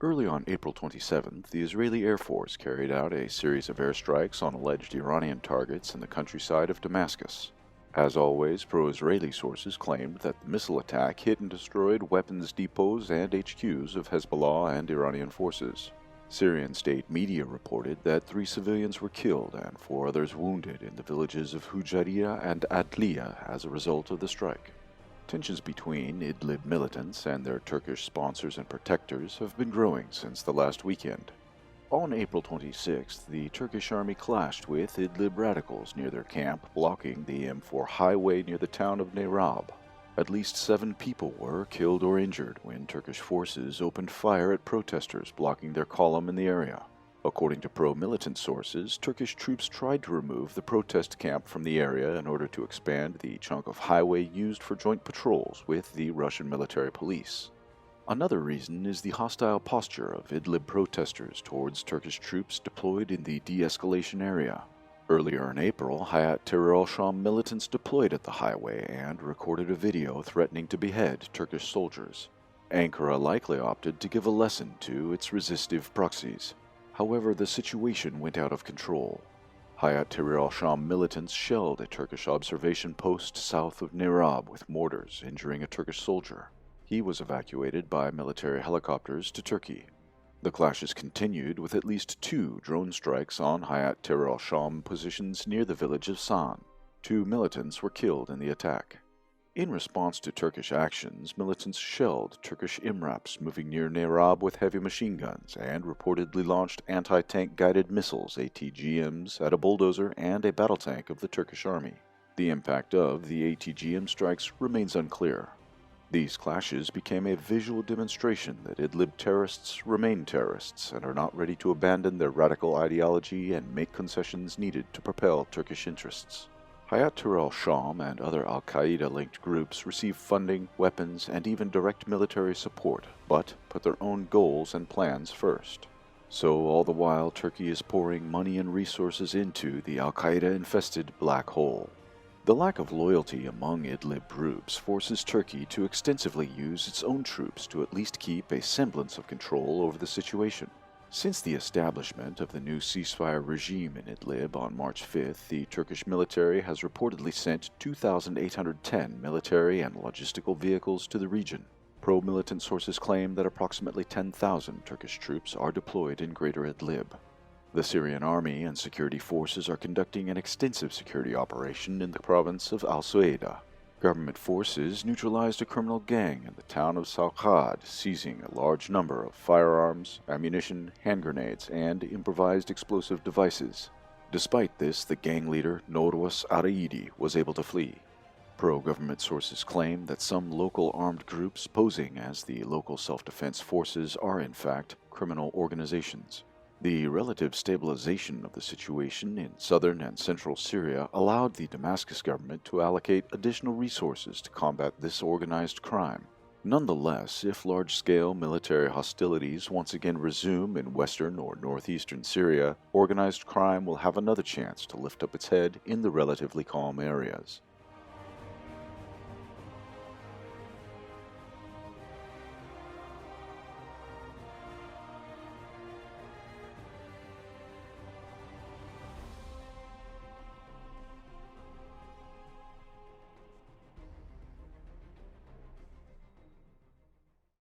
Early on April 27th, the Israeli Air Force carried out a series of airstrikes on alleged Iranian targets in the countryside of Damascus. As always, pro-Israeli sources claimed that the missile attack hit and destroyed weapons depots and HQs of Hezbollah and Iranian forces. Syrian state media reported that 3 civilians were killed and 4 others wounded in the villages of Hujariya and Adliya as a result of the strike. Tensions between IDLIB militants and their Turkish sponsors and protectors have been growing since the last weekend. On April 26th, the Turkish army clashed with IDLIB radicals near their camp, blocking the M4 highway near the town of Neyrab. At least 7 people were killed or injured when Turkish forces opened fire at protesters blocking their column in the area. According to pro-militant sources, Turkish troops tried to remove the protest camp from the area in order to expand the chunk of highway used for joint patrols with the Russian military police. Another reason is the hostile posture of IDLIB protesters towards Turkish troops deployed in the de-escalation area. Earlier in April, Hayat Tahrir al-Sham militants deployed at the highway and recorded a video threatening to behead Turkish soldiers. Ankara likely opted to give a lesson to its resistive proxies. However, the situation went out of control. Hayat Tahrir al-Sham militants shelled a Turkish observation post south of Neyrab with mortars, injuring a Turkish soldier. He was evacuated by military helicopters to Turkey. The clashes continued with at least 2 drone strikes on Hayat Tahrir al-Sham positions near the village of San. 2 militants were killed in the attack. In response to Turkish actions, militants shelled Turkish IMRAPs moving near Neyrab with heavy machine guns and reportedly launched anti-tank guided missiles ATGMs at a bulldozer and a battle tank of the Turkish army. The impact of the ATGM strikes remains unclear. These clashes became a visual demonstration that IDLIB terrorists remain terrorists and are not ready to abandon their radical ideology and make concessions needed to propel Turkish interests. Hayat Tahrir al-Sham and other al-Qaeda-linked groups receive funding, weapons, and even direct military support, but put their own goals and plans first. So all the while, Turkey is pouring money and resources into the al-Qaeda-infested black hole. The lack of loyalty among IDLIB groups forces Turkey to extensively use its own troops to at least keep a semblance of control over the situation. Since the establishment of the new ceasefire regime in IDLIB on March 5th, the Turkish military has reportedly sent 2,810 military and logistical vehicles to the region. Pro-militant sources claim that approximately 10,000 Turkish troops are deployed in Greater IDLIB. The Syrian army and security forces are conducting an extensive security operation in the province of al-Sueda. Government forces neutralized a criminal gang in the town of Salkhad, seizing a large number of firearms, ammunition, hand grenades, and improvised explosive devices. Despite this, the gang leader, Norwas Araidi, was able to flee. Pro-government sources claim that some local armed groups posing as the local self-defense forces are in fact criminal organizations. The relative stabilization of the situation in southern and central Syria allowed the Damascus government to allocate additional resources to combat this organized crime. Nonetheless, if large-scale military hostilities once again resume in western or northeastern Syria, organized crime will have another chance to lift up its head in the relatively calm areas.